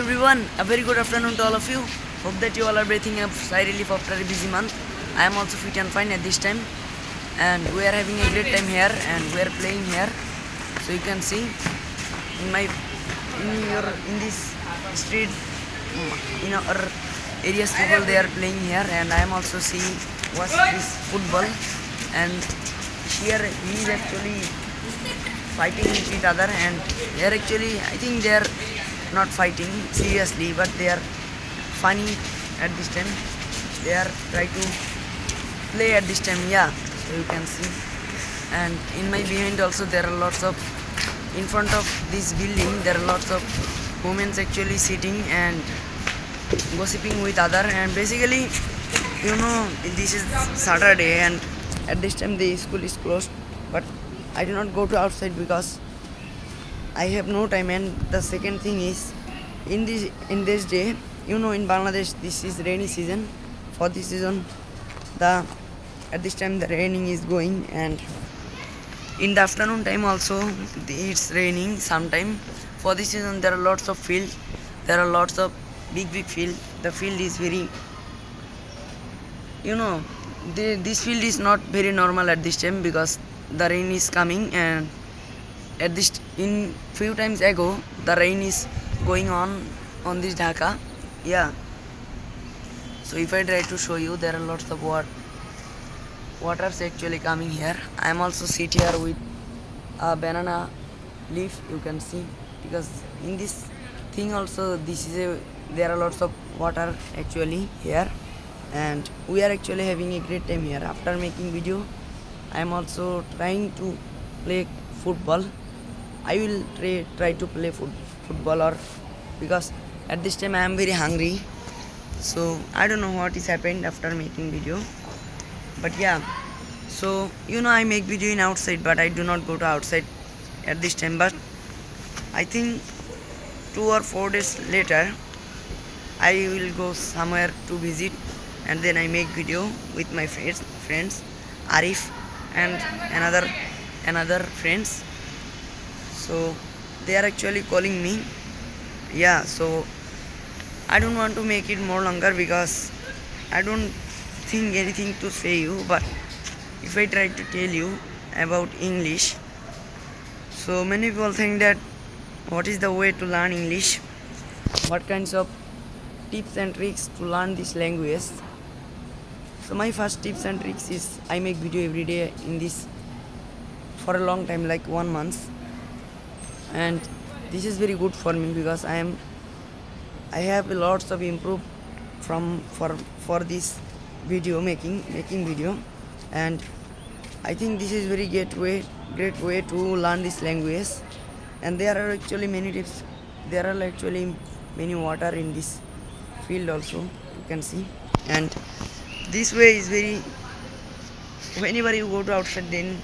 Everyone, a very good afternoon to all of you. Hope that you all are breathing a sigh relief after a busy month. I am also fit and fine at this time, and we are having a great time here, and we are playing here. So you can see in this street, in our areas, people they are playing here, and I am also seeing what's this football, and here he is actually fighting with each other, and they are actually, I think they are not fighting seriously, but they are funny at this time. They are try to play at this time, yeah. So you can see, and in my behind also there are lots of, in front of this building there are lots of women actually sitting and gossiping with other, and basically, this is Saturday, and at this time the school is closed, but I do not go to outside because I have no time. And the second thing is, in this day, in Bangladesh this is rainy season. For this season, at this time the raining is going, and in the afternoon time also it's raining sometime. For this season there are lots of fields. There are lots of big field. The field is very, this field is not very normal at this time because the rain is coming, and at this, in few times ago the rain is going on this Dhaka, yeah. So if I try to show you, there are lots of waters actually coming here. I am also sit here with a banana leaf, you can see, because in this thing also there are lots of water actually here, and we are actually having a great time here. After making video, I am also trying to play football. I will try to play football, or because at this time I am very hungry. So I don't know what is happened after making video, but yeah. So I make video in outside, but I do not go to outside at this time. But I think 2 or 4 days later I will go somewhere to visit, and then I make video with my friends Arif and another friends. So they are actually calling me, yeah. So I don't want to make it more longer because I don't think anything to say you. But if I try to tell you about English, so many people think that what is the way to learn English, what kinds of tips and tricks to learn this language. So my first tips and tricks is I make video every day in this for a long time, like 1 month, and this is very good for me because I have lots of improve for this video making video, and I think this is very great way to learn this language. And there are actually many tips. There are actually many water in this field also, you can see, and this way is very, whenever you go to outside, then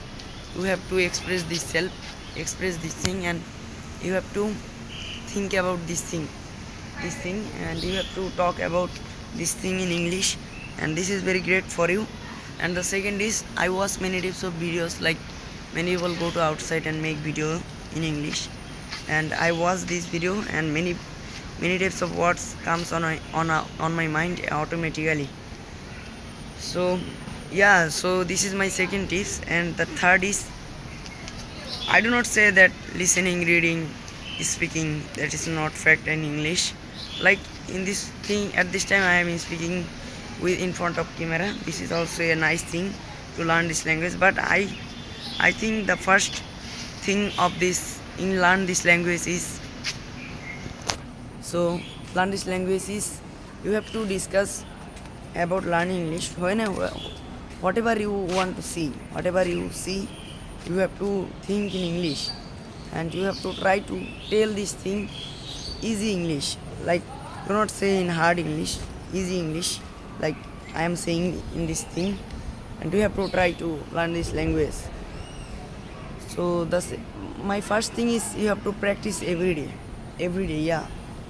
you have to express this thing, and you have to think about this thing, and you have to talk about this thing in English, and this is very great for you. And the second is, I watch many types of videos, like many people go to outside and make video in English, and I watch this video, and many types of words comes on my mind automatically. So yeah, so this is my second tips. And the third is, I do not say that listening, reading, speaking, that is not fact in English. Like in this thing, at this time I am speaking in front of camera. This is also a nice thing to learn this language. But I think the first thing of this in learn this language is, so learn this language is, you have to discuss about learning English. Whatever you want to see, whatever you see, you have to think in English, and you have to try to tell this thing easy English. Like, do not say in hard English, easy English, like I am saying in this thing, and you have to try to learn this language. So my first thing is, you have to practice every day, yeah.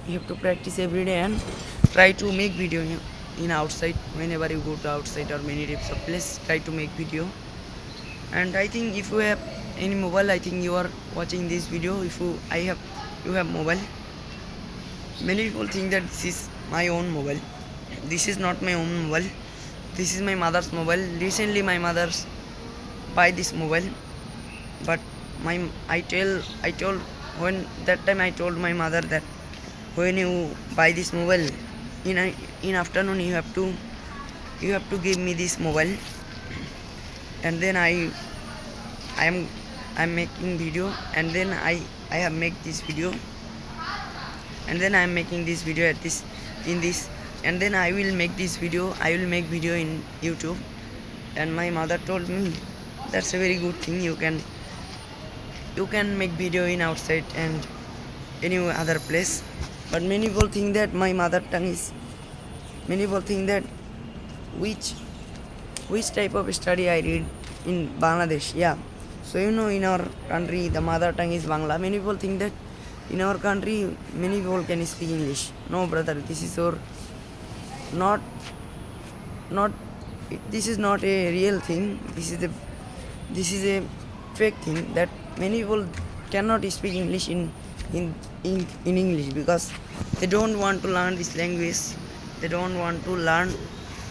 You have to practice every day and try to make video in outside. Whenever you go to outside or many types of place, try to make video. And I think if you have any mobile, I think you are watching this video, if you have mobile, Many people think that this is my own mobile. This is not my own mobile. This is my mother's mobile. Recently my mother's buy this mobile, but I told when that time I told my mother that when you buy this mobile in afternoon you have to give me this mobile. And then I'm making video, and then I have make this video, and then I'm making this video at this in this, and then I will make video in YouTube. And my mother told me that's a very good thing, you can make video in outside and any other place. But many people think that my mother tongue is, many people think that which type of study I read in Bangladesh. Yeah, so in our country the mother tongue is Bangla. Many people think that in our country many people can speak English. No brother, this is not this is not a real thing. This is a fake thing, that many people cannot speak English in English because they don't want to learn this language. They don't want to learn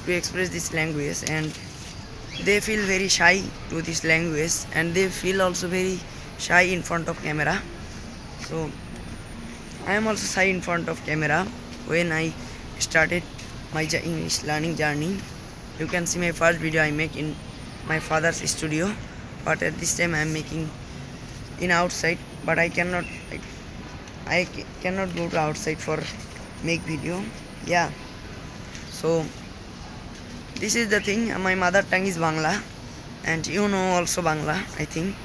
to express this language, and they feel very shy to this language, and they feel also very shy in front of camera. So I am also shy in front of camera. When I started my English learning journey, you can see my first video I make in my father's studio, but at this time I am making in outside, but I cannot go to outside for make video. Yeah, so this is the thing. My mother tongue is Bangla, and you know also Bangla. I think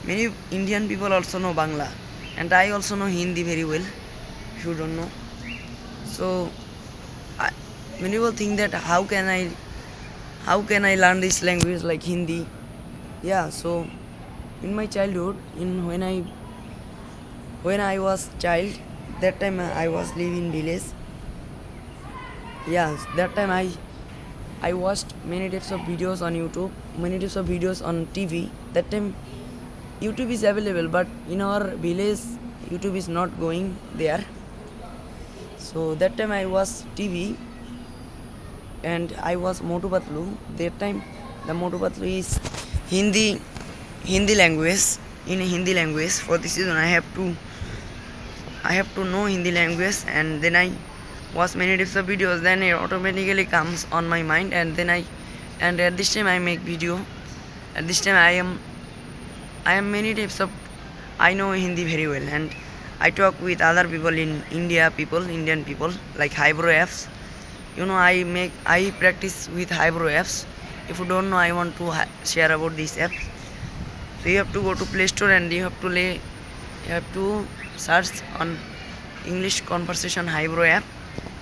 many Indian people also know Bangla, and I also know Hindi very well, if you don't know. So many people think that how can I learn this language like Hindi. Yeah, so in my childhood, when I was child, that time I was living in village. Yeah, that time I watched many types of videos on YouTube, many types of videos on TV. That time YouTube is available, but in our village YouTube is not going there. So that time I was TV, and I was Motu Patlu. That time the Motu Patlu is Hindi language. In Hindi language, for this reason I have to know Hindi language, and then I watch many types of videos. Then it automatically comes on my mind, and at this time I make video. At this time I am many types of, I know Hindi very well, and I talk with other people in Indian people like Hybro apps. I practice with Hybro apps. If you don't know, I want to share about this app. So you have to go to Play Store, and you have to search on English conversation Hybro app,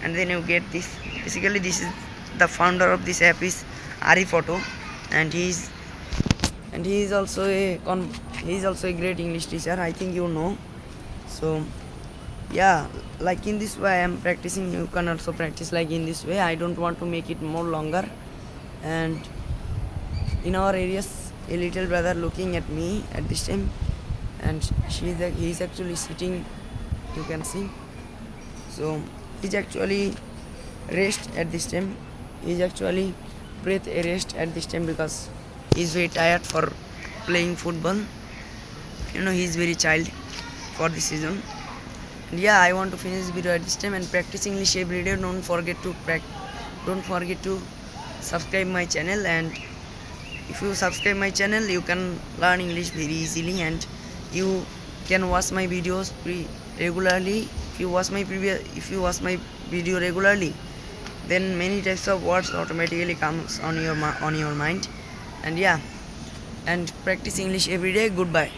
and then you get this. Basically, this is the founder of this app is Ari Photo, and he is also a great English teacher. I think you know. So yeah, like in this way I am practicing. You can also practice like in this way. I don't want to make it more longer. And in our areas, a little brother looking at me at this time, and he is actually sitting, you can see. So he's actually rest at this time. He's actually breath a rest at this time because he's very tired for playing football. He's very child for this season. And yeah, I want to finish this video at this time and practice English every day. Don't forget to subscribe my channel, and if you subscribe my channel, you can learn English very easily, and you can watch my videos regularly. If you watch my video regularly, then many types of words automatically comes on your mind. And yeah, and practice English every day. Goodbye.